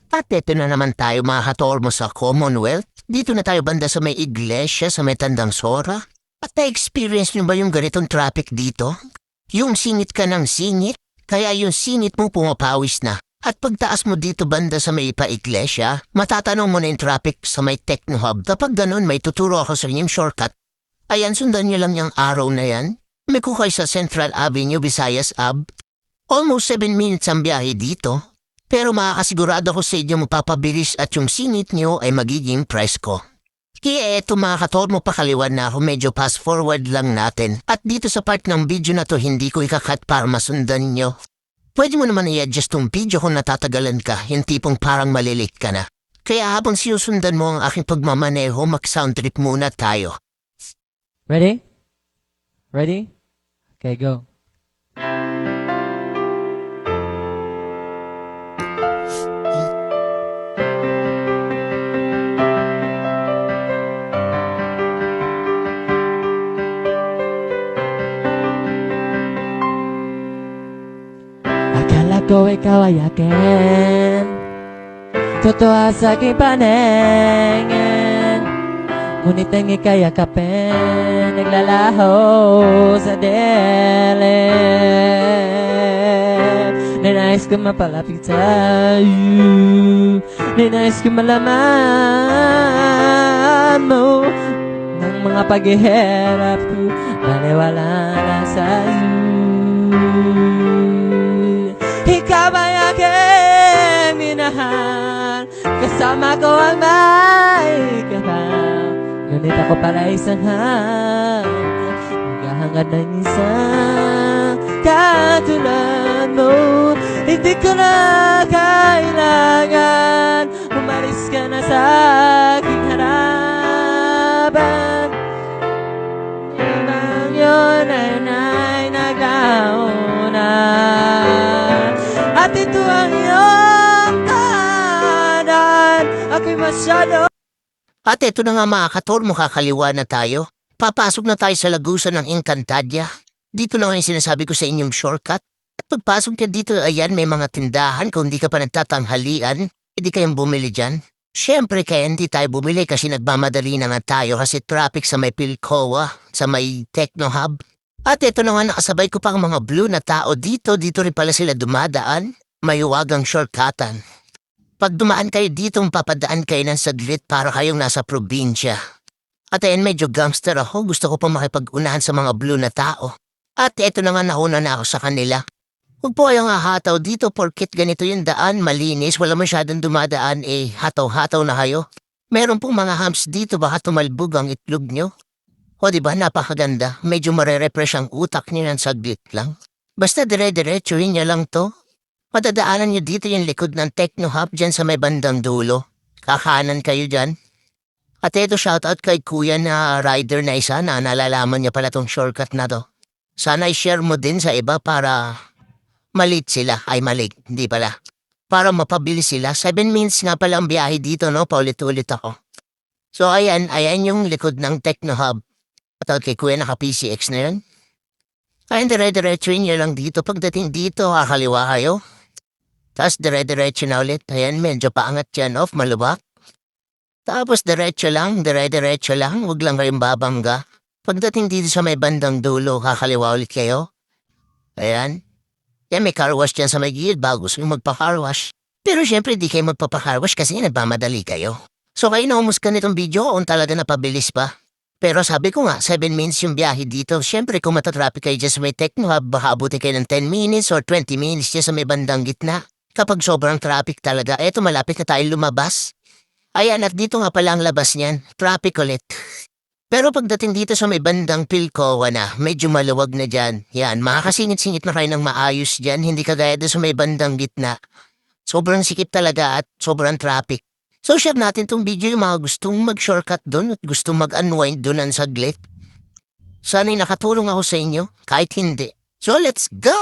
At eto na naman tayo mga katormo sa Commonwealth. Dito na tayo banda sa may iglesia sa may Tandang Sora. At na-experience nyo ba yung ganitong traffic dito? Yung singit ka ng singit, kaya yung singit mo pumapawis na. At pagtaas mo dito banda sa may iglesia, matatanong mo na yung traffic sa may Techno Hub. Kapag ganun, may tuturo ako sa inyong shortcut. Ayan, sundan nyo lang yung araw na yan. May kukay sa Central Avenue, Visayas Ave. Almost 7 minutes ang biyahe dito. Pero makakasigurado ko sa inyo mapapabilis at yung singit nyo ay magiging price ko. Kaya eto mga katormo, pakaliwan na ako, medyo fast forward lang natin. At dito sa part ng video na to hindi ko ikakat para masundan nyo. Pwede mo naman i-adjust tong video kung natatagalan ka, yung tipong parang malilit ka na. Kaya habang sinusundan mo ang aking pagmamaneho, mag-sound trip muna tayo. Ready? Ready? Okay, go. Akala ko ikaw ay akin, totoo sa aking paningin. Ngunit ang ika'y yakapin, naglalaho sa dilim. Ninais ko mapalapit sa'yo, ninais ko malaman mo ng mga paghihirap ko, maniwala na sa'yo. Ikaw ay aking minahal, kasama ko ang may kapal. Ngunit ako pala isang naghahangad ng isang katulad mo. Hindi ko na kailangan, umalis ka na sa aking harapan. Ibang yun ay naglauna, at ito ang iyong tahanan. Ako'y masyado. At eto na nga mga katormo, kakaliwa na tayo. Papasok na tayo sa lagusan ng Encantadia. Dito na nga yung sinasabi ko sa inyong shortcut. At pagpasok ka dito, ayan, may mga tindahan. Kung di ka pa nagtatanghalian, hindi kayong bumili dyan. Siyempre kaya hindi tayo bumili kasi nagmamadali na nga tayo kasi traffic sa may Pilcoa, sa may Techno Hub. At eto na nga, nakasabay ko pa ang mga blue na tao dito. Dito rin pala sila dumadaan. Mayuwagang shortcutan. Pag dumaan kayo dito, papadaan kayo ng saglit para kayong nasa probinsya. At ayan, medyo gangster ako. Gusto ko pa makipag-unahan sa mga blue na tao. At eto na nga, nauna na ako sa kanila. Huwag po kayong hahataw dito porkit ganito yung daan, malinis, wala masyadong dumadaan, hataw-hataw na kayo. Meron pong mga hams dito, baka tumalbog ang itlog nyo. O diba, napakaganda. Medyo marerefresh ang utak nyo ng saglit lang. Basta dire-diretsuhin nyo lang to. Madadaanan nyo dito yung likod ng Techno Hub dyan sa may bandang dulo. Kakanan kayo dyan. At eto, shoutout kay kuya na rider na isa na nalalaman niya pala tong shortcut na to. Sana i-share mo din sa iba para malit sila. Ay, malit. Hindi pala. Para mapabilis sila. 7 minutes nga pala ang biyahe dito, no? Paulit-ulit ako. So, ayan yung likod ng Techno Hub. Shoutout kay kuya naka-PCX na yun. Ayan, dire-diretsuhin nyo lang dito. Pagdating dito, kakaliwa kayo. Tapos dire-diretso na ulit. Ayan, medyo paangat yan off, malubak. Tapos diretso lang, dire-diretso lang. Huwag lang kayong babangga. Pagdating dito sa may bandang dulo, kakaliwa ulit kayo. Ayan. Yan, may car wash dyan sa may gilid bago gusto yung magpa-car wash. Pero syempre, di kayo magpapa-car wash kasi nagmamadali kayo. So kayo naumuskan nitong video kung talaga napabilis pa. Pero sabi ko nga, 7 minutes yung biyahe dito. Syempre, kung matatraffic kayo dyan sa may Techno Hub, baka abuti kayo ng 10 minutes or 20 minutes dyan sa may bandang gitna. Kapag sobrang traffic talaga, eto malapit na tayo lumabas. Ayan, at dito nga pala ang labas niyan. Traffic ulit. Pero pagdating dito sa may bandang Pilcoa na, medyo maluwag na dyan. Yan, makakasingit-singit na kayo ng maayos dyan, hindi kagaya doon sa may bandang gitna. Sobrang sikip talaga at sobrang traffic. So share natin tong video yung mga gustong mag-shortcut doon at gustong mag-unwind doon ang saglit. Sana'y nakatulong ako sa inyo, kahit hindi. So let's go!